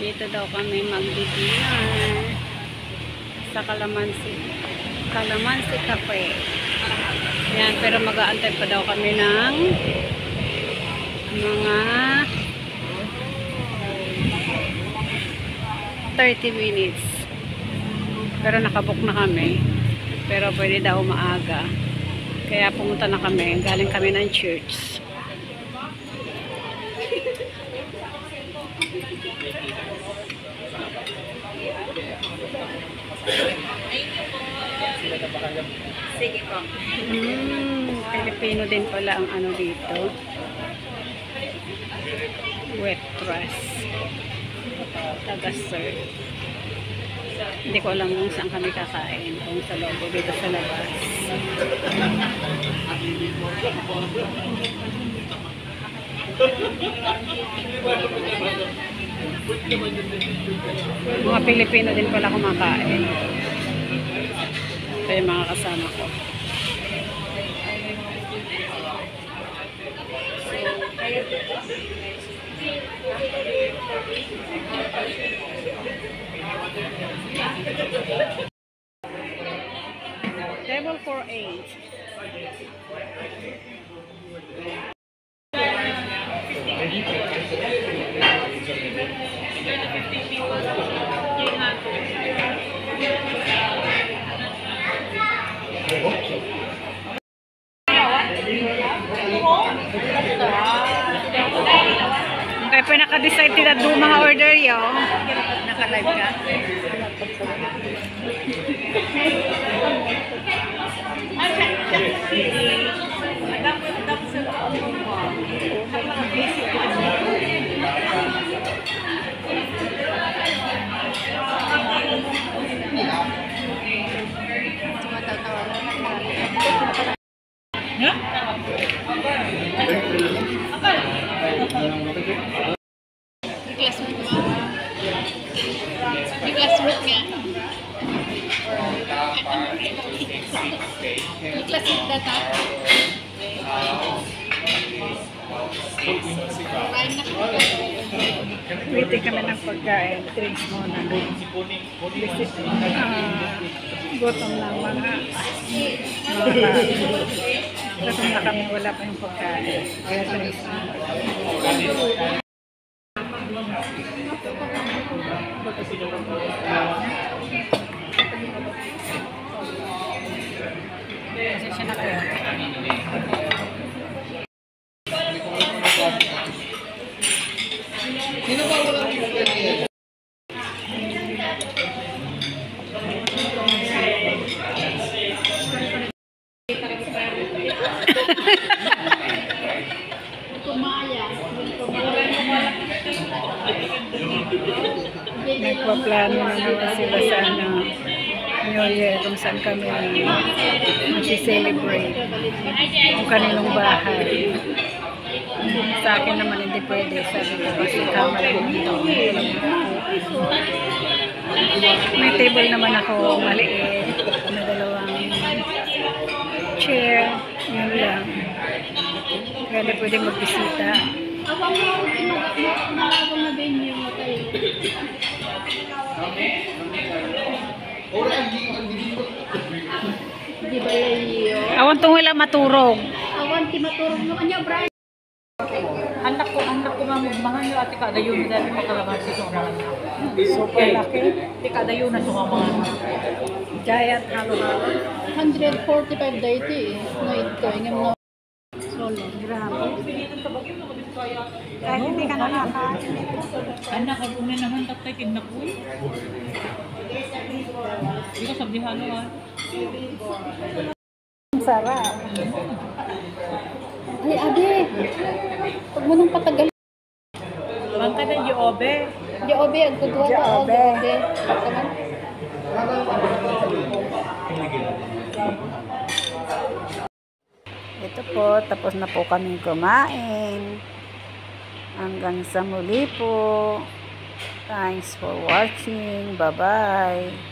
Dito daw kami magdi-dinner sa Calamansi Cafe. Yan, pero mag-aantay pa daw kami ng mga 30 minutes. Pero nakabook na kami. Pero pwede daw maaga. Kaya pumunta na kami. Galing kami ng church. Sige po. Filipino din pala ang ano dito. Waitress. Taga-serve. Hindi ko alam kung saan kami kakain. Kung sa loob o dito sa labas. Mga Pilipino din pala kumakain. Ito yung mga kasama ko. Table for 8. Okay, pa naka-decide tila do mga order yo. Naka-live ka. Classmate nga. Classmate data. Waiting kami ng pagkain. Drinks muna. Gutom lang mga gutom na kami. Wala pa yung pagkain. Kaya drinks muna. Pasensya na kayo. Sino ba wala ng pagkain? Nagpaplano na naman sila sa New Year kung saan kami mag-celebrate kung kaninong bahay. Sa akin naman hindi pwede, sabi ko kasi kamala dito. May table naman ako maliit na dalawang chair, yun lang. Kaya di pwede magbisita. Awan tong wala maturog. Awan ti maturog mo kanya, Brian. Anak ko mamagmahan nyo at ikadayon na dahil makalamansi sa mga anak. Super laki. Ikadayon na sa mga anak. Giant halo-halo. 145 dayti eh. No, ito. Ingam no. Solo. Grabe. Kahit hindi ka nakakain. Anak, ang una naman tatay kinakul. Hindi ko sabi halo ha. Ang sarap. Ay, ade. Pag mo nang patagal. Bangka na Diobe. Diobe, ang kudwa ka. Diobe. Ito po, tapos na po kami kumain. Hanggang sa muli po. Thanks for watching. Bye-bye.